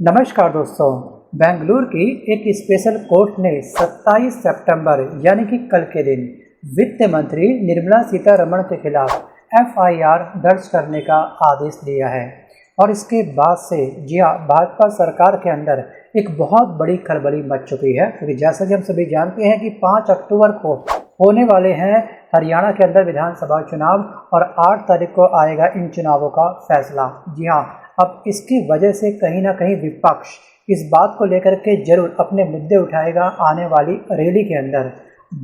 नमस्कार दोस्तों। बेंगलुरु की एक स्पेशल कोर्ट ने 27 सितंबर यानी कि कल के दिन वित्त मंत्री निर्मला सीतारमण के खिलाफ एफआईआर दर्ज करने का आदेश दिया है। और इसके बाद से जी हाँ, भाजपा सरकार के अंदर एक बहुत बड़ी खलबली मच चुकी है, क्योंकि जैसा कि हम सभी जानते हैं कि 5 अक्टूबर को होने वाले हैं हरियाणा के अंदर विधानसभा चुनाव और 8 तारीख को आएगा इन चुनावों का फैसला। जी हाँ, अब इसकी वजह से कहीं ना कहीं विपक्ष इस बात को लेकर के जरूर अपने मुद्दे उठाएगा आने वाली रैली के अंदर।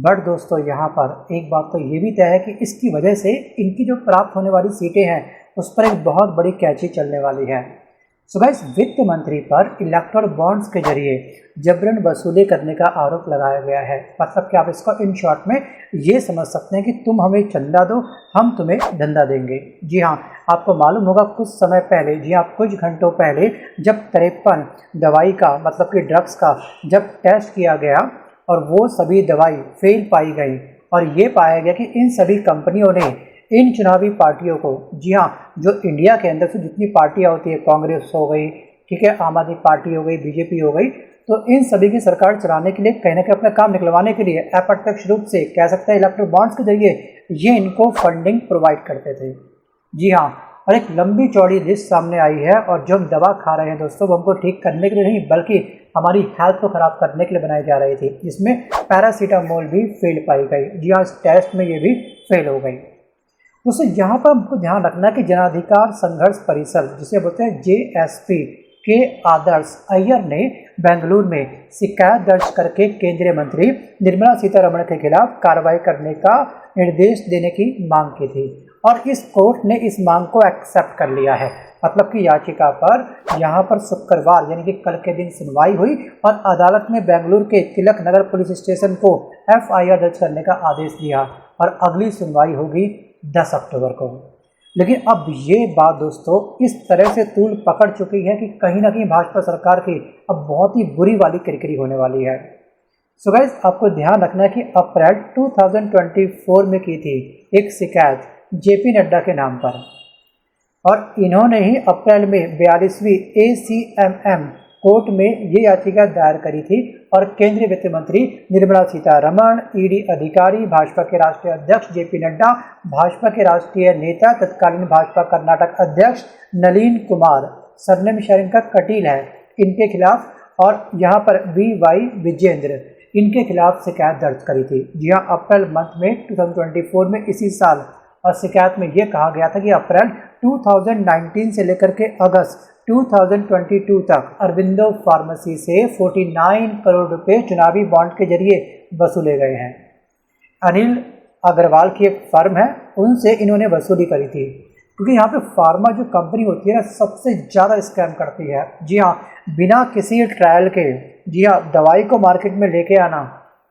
बट दोस्तों, यहाँ पर एक बात तो ये भी तय है कि इसकी वजह से इनकी जो प्राप्त होने वाली सीटें हैं उस पर एक बहुत बड़ी कैची चलने वाली है। सो गाइस, वित्त मंत्री पर इलेक्टोरल बॉन्ड्स के जरिए जबरन वसूली करने का आरोप लगाया गया है। मतलब कि आप इसको इन शॉर्ट में ये समझ सकते हैं कि तुम हमें चंदा दो, हम तुम्हें धंधा देंगे। जी हाँ, आपको मालूम होगा कुछ समय पहले, जी हाँ कुछ घंटों पहले, जब 53 दवाई का मतलब कि ड्रग्स का जब टेस्ट किया गया और वो सभी दवाई फेल पाई गई और ये पाया गया कि इन सभी कंपनियों ने इन चुनावी पार्टियों को, जी हाँ, जो इंडिया के अंदर से जितनी पार्टियां होती है, कांग्रेस हो गई, ठीक है, आम आदमी पार्टी हो गई, बीजेपी हो गई, तो इन सभी की सरकार चलाने के लिए कहीं ना कहीं अपना काम निकलवाने के लिए अप्रत्यक्ष रूप से कह सकते हैं इलेक्ट्रल बॉन्ड्स के जरिए ये इनको फंडिंग प्रोवाइड करते थे। जी हाँ, और एक लंबी चौड़ी लिस्ट सामने आई है और जो हम दवा खा रहे हैं दोस्तों, वो हमको ठीक करने के लिए नहीं बल्कि हमारी हेल्थ को ख़राब करने के लिए बनाई जा रही थी। इसमें पैरासीटामोल भी फेल पाई गई। जी हाँ, इस टेस्ट में ये भी फेल हो गई। दोस्तों, यहाँ पर हमको ध्यान रखना है कि जनाधिकार संघर्ष परिषद, जिसे बोलते हैं जेएसपी, के आदर्श अय्यर ने बेंगलुरु में शिकायत दर्ज करके केंद्रीय मंत्री निर्मला सीतारमण के खिलाफ कार्रवाई करने का निर्देश देने की मांग की थी और इस कोर्ट ने इस मांग को एक्सेप्ट कर लिया है। मतलब कि याचिका पर यहाँ पर शुक्रवार यानी कि कल के दिन सुनवाई हुई और अदालत ने बेंगलुरु के तिलक नगर पुलिस स्टेशन को एफआईआर दर्ज करने का आदेश दिया और अगली सुनवाई होगी 10 अक्टूबर को। लेकिन अब ये बात दोस्तों इस तरह से तूल पकड़ चुकी है कि कहीं ना कहीं भाजपा सरकार की अब बहुत ही बुरी वाली किरकिरी होने वाली है। सो गाइस, आपको ध्यान रखना है कि अप्रैल 2024 में की थी एक शिकायत जेपी नड्डा के नाम पर और इन्होंने ही अप्रैल में 42वीं ACMM कोर्ट में ये याचिका दायर करी थी और केंद्रीय वित्त मंत्री निर्मला सीतारमण, ईडी अधिकारी, भाजपा के राष्ट्रीय अध्यक्ष जेपी नड्डा, भाजपा के राष्ट्रीय नेता तत्कालीन भाजपा कर्नाटक अध्यक्ष नलीन कुमार, सरनेम शेयरिंग का कटील है, इनके खिलाफ और यहाँ पर VY विजेंद्र, इनके खिलाफ शिकायत दर्ज करी थी। जी हाँ, अप्रैल मंथ में 2024 में इसी साल। और शिकायत में ये कहा गया था कि अप्रैल 2019 से लेकर के अगस्त 2022 तक अरविंदो फार्मेसी से 49 करोड़ रुपए चुनावी बॉन्ड के जरिए वसूले गए हैं। अनिल अग्रवाल की एक फर्म है, उनसे इन्होंने वसूली करी थी, क्योंकि यहाँ पे फार्मा जो कंपनी होती है ना सबसे ज़्यादा स्कैम करती है। जी हाँ, बिना किसी ट्रायल के, जी हाँ, दवाई को मार्केट में लेके आना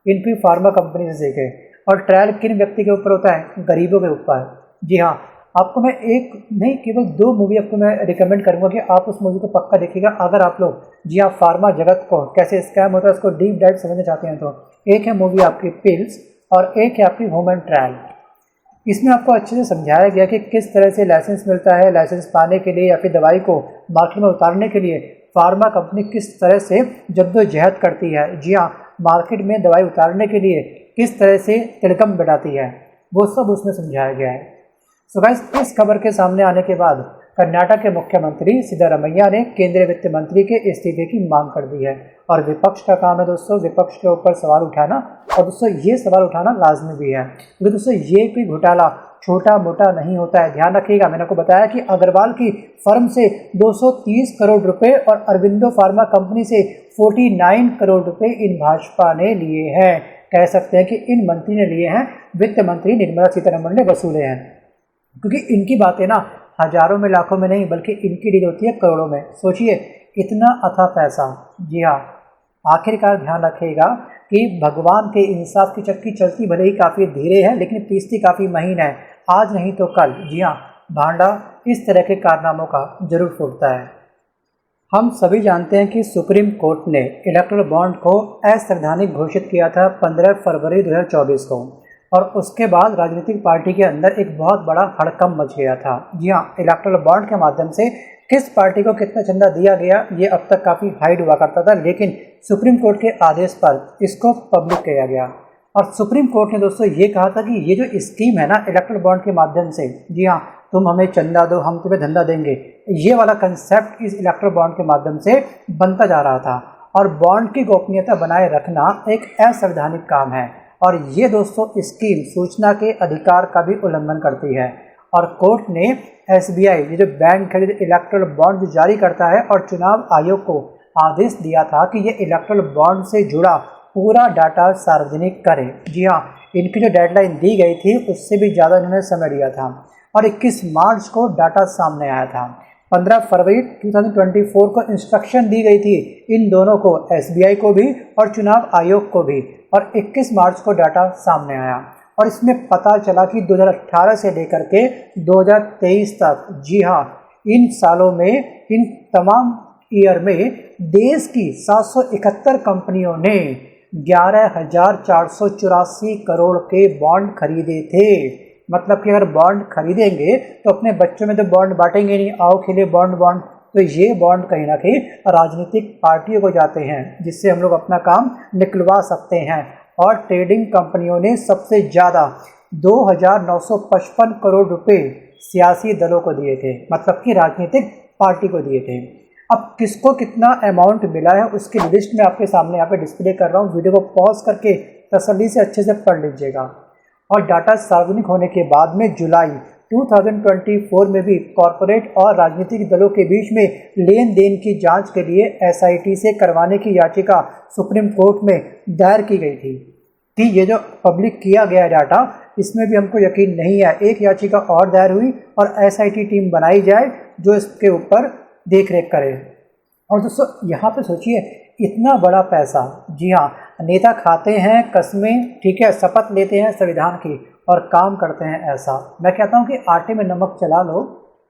इनकी फार्मा कंपनी से सीखे। और ट्रायल किन व्यक्ति के ऊपर होता है? गरीबों के ऊपर। जी हाँ, आपको मैं एक नहीं केवल 2 मूवी आपको मैं रिकमेंड करूंगा कि आप उस मूवी को पक्का देखिएगा अगर आप लोग, जी हाँ, फार्मा जगत को कैसे स्कैम होता है उसको डीप डाइव समझना चाहते हैं। तो एक है मूवी आपकी पिल्स और एक है आपकी ह्यूमन ट्रायल। इसमें आपको अच्छे से समझाया गया कि किस तरह से लाइसेंस मिलता है, लाइसेंस पाने के लिए या फिर दवाई को मार्केट में उतारने के लिए फार्मा कंपनी किस तरह से जद्दोजहद करती है। जी हाँ, मार्केट में दवाई उतारने के लिए किस तरह से तिलकम बिठाती है, वो सब उसमें समझाया गया है। सो गाइस, इस खबर के सामने आने के बाद कर्नाटक के मुख्यमंत्री सिद्धरामैया ने केंद्रीय वित्त मंत्री के इस्तीफे की मांग कर दी है और विपक्ष का काम है दोस्तों विपक्ष के ऊपर सवाल उठाना और दोस्तों ये सवाल उठाना लाजमी भी है, क्योंकि दोस्तों ये कोई घोटाला छोटा मोटा नहीं होता है। ध्यान रखिएगा, मैंने आपको बताया कि अग्रवाल की फर्म से 230 करोड़ रुपए और अरविंदो फार्मा कंपनी से 49 करोड़ रुपए इन भाजपा ने लिए हैं। कह सकते हैं कि इन मंत्री ने लिए हैं, वित्त मंत्री निर्मला सीतारमण ने वसूले हैं, क्योंकि इनकी बातें ना हजारों में लाखों में नहीं बल्कि इनकी डील होती है करोड़ों में। सोचिए इतना अथाह पैसा। जी हाँ, आखिरकार ध्यान रखिएगा कि भगवान के इंसाफ की चक्की चलती भले ही काफ़ी धीरे है लेकिन पीसती काफ़ी महीन है। आज नहीं तो कल, जी हाँ, भांडा इस तरह के कारनामों का जरूर फूटता है। हम सभी जानते हैं कि सुप्रीम कोर्ट ने इलेक्टोरल बॉन्ड को असंवैधानिक घोषित किया था 15 फरवरी 2024 को और उसके बाद राजनीतिक पार्टी के अंदर एक बहुत बड़ा हड़कंप मच गया था। जी हाँ, इलेक्टोरल बॉन्ड के माध्यम से किस पार्टी को कितना चंदा दिया गया ये अब तक काफ़ी हाइड हुआ करता था, लेकिन सुप्रीम कोर्ट के आदेश पर इसको पब्लिक किया गया। और सुप्रीम कोर्ट ने दोस्तों ये कहा था कि ये जो स्कीम है ना इलेक्ट्रल बॉन्ड के माध्यम से, जी हाँ, तुम हमें चंदा दो हम तुम्हें धंधा देंगे, ये वाला कंसेप्ट इस इलेक्ट्रल बॉन्ड के माध्यम से बनता जा रहा था। और बॉन्ड की गोपनीयता बनाए रखना एक असंवैधानिक काम है और ये दोस्तों स्कीम सूचना के अधिकार का भी उल्लंघन करती है। और कोर्ट ने SBI ये जो बैंक है, जो इलेक्ट्रल बॉन्ड जो जारी करता है, और चुनाव आयोग को आदेश दिया था कि ये इलेक्ट्रल बॉन्ड से जुड़ा पूरा डाटा सार्वजनिक करें। जी हाँ, इनकी जो डेडलाइन दी गई थी उससे भी ज़्यादा इन्होंने समय लिया था और 21 मार्च को डाटा सामने आया था। 15 फरवरी 2024 को इंस्ट्रक्शन दी गई थी इन दोनों को, SBI को भी और चुनाव आयोग को भी, और 21 मार्च को डाटा सामने आया। और इसमें पता चला कि 2018 से लेकर के 2023 तक, जी हाँ, इन सालों में, इन तमाम ईयर में देश की 771 कंपनियों ने 11,484 करोड़ के बॉन्ड खरीदे थे। मतलब कि अगर बॉन्ड खरीदेंगे तो अपने बच्चों में तो बॉन्ड बांटेंगे नहीं, आओ खेले बॉन्ड बॉन्ड, तो ये बॉन्ड कहीं ना कहीं राजनीतिक पार्टियों को जाते हैं जिससे हम लोग अपना काम निकलवा सकते हैं। और ट्रेडिंग कंपनियों ने सबसे ज़्यादा 2,955 करोड़ रुपए सियासी दलों को दिए थे, मतलब कि राजनीतिक पार्टी को दिए थे। अब किसको कितना अमाउंट मिला है उसकी लिस्ट मैं आपके सामने यहाँ पे डिस्प्ले कर रहा हूँ, वीडियो को पॉज करके तसल्ली से अच्छे से पढ़ लीजिएगा। और डाटा सार्वजनिक होने के बाद में जुलाई 2024 में भी कॉरपोरेट और राजनीतिक दलों के बीच में लेन देन की जांच के लिए SIT से करवाने की याचिका सुप्रीम कोर्ट में दायर की गई थी कि ये जो पब्लिक किया गया डाटा इसमें भी हमको यकीन नहीं है। एक याचिका और दायर हुई और SIT टीम बनाई जाए जो इसके ऊपर देख रेख करे। और दोस्तों यहाँ पे सोचिए, इतना बड़ा पैसा, जी हाँ, नेता खाते हैं कस्में, ठीक है, शपथ लेते हैं संविधान की और काम करते हैं ऐसा। मैं कहता हूँ कि आटे में नमक चला लो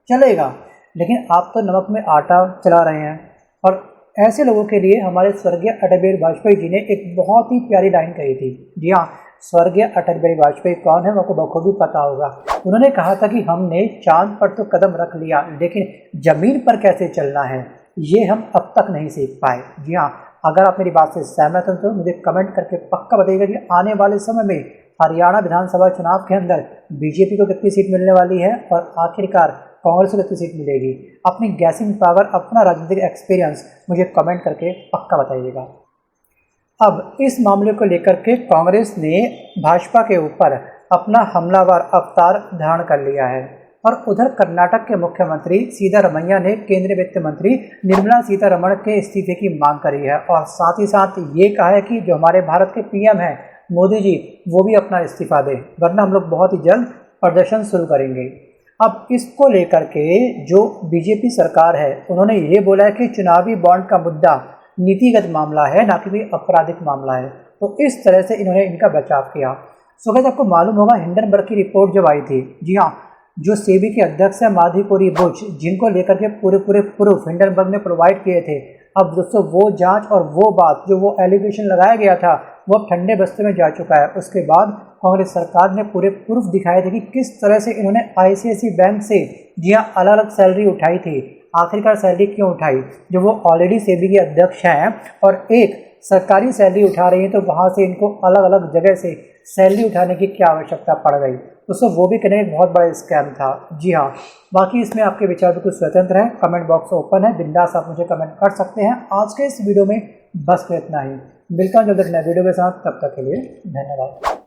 चलेगा, लेकिन आप तो नमक में आटा चला रहे हैं। और ऐसे लोगों के लिए हमारे स्वर्गीय अटल बिहारी वाजपेयी जी ने एक बहुत ही प्यारी लाइन कही थी। जी हाँ, स्वर्गीय अटल बिहारी वाजपेयी कौन है आपको बखूबी पता होगा। उन्होंने कहा था कि हमने चांद पर तो कदम रख लिया, लेकिन ज़मीन पर कैसे चलना है ये हम अब तक नहीं सीख पाए। जी हाँ, अगर आप मेरी बात से सहमत हो तो मुझे कमेंट करके पक्का बताइएगा कि आने वाले समय में हरियाणा विधानसभा चुनाव के अंदर बीजेपी को कितनी सीट मिलने वाली है और आखिरकार कांग्रेस को कितनी सीट मिलेगी। अपनी गैसिंग पावर, अपना राजनीतिक एक्सपीरियंस मुझे कमेंट करके पक्का बताइएगा। अब इस मामले को लेकर के कांग्रेस ने भाजपा के ऊपर अपना हमलावर अवतार धारण कर लिया है। और उधर कर्नाटक के मुख्यमंत्री सिद्धारमैया ने केंद्रीय वित्त मंत्री निर्मला सीतारमण के इस्तीफे की मांग करी है और साथ ही साथ ये कहा है कि जो हमारे भारत के PM हैं मोदी जी, वो भी अपना इस्तीफा दें, वरना हम लोग बहुत ही जल्द प्रदर्शन शुरू करेंगे। अब इसको लेकर के जो बीजेपी सरकार है उन्होंने ये बोला है कि चुनावी बॉन्ड का मुद्दा नीतिगत मामला है, ना कि आपराधिक मामला है। तो इस तरह से इन्होंने इनका बचाव किया। सो गाइस, आपको मालूम होगा हिंडनबर्ग की रिपोर्ट जब आई थी, जी हाँ, जो सेबी के अध्यक्ष है माधुरी बुच, जिनको लेकर के पूरे प्रूफ हिंडनबर्ग ने प्रोवाइड किए थे। अब दोस्तों वो जांच और वो बात, जो वो एलिगेशन लगाया गया था, वो अब ठंडे बस्ते में जा चुका है। उसके बाद कांग्रेस सरकार ने पूरे प्रूफ दिखाए थे कि किस तरह से इन्होंने ICICI बैंक से, जी हाँ, अलग अलग सैलरी उठाई थी। आखिरकार सैलरी क्यों उठाई, जो वो ऑलरेडी सेबी के अध्यक्ष हैं और एक सरकारी सैलरी उठा रही हैं, तो वहाँ से इनको अलग अलग जगह से सैलरी उठाने की क्या आवश्यकता पड़ गई। दोस्तों वो भी कहीं बहुत बड़ा स्कैम था। जी हाँ, बाकी इसमें आपके विचार बिल्कुल स्वतंत्र हैं, कमेंट बॉक्स ओपन है, बिंदास आप मुझे कमेंट कर सकते हैं। आज के इस वीडियो में बस इतना ही, मिलता हूँ जब तक नए वीडियो के साथ, तब तक के लिए धन्यवाद।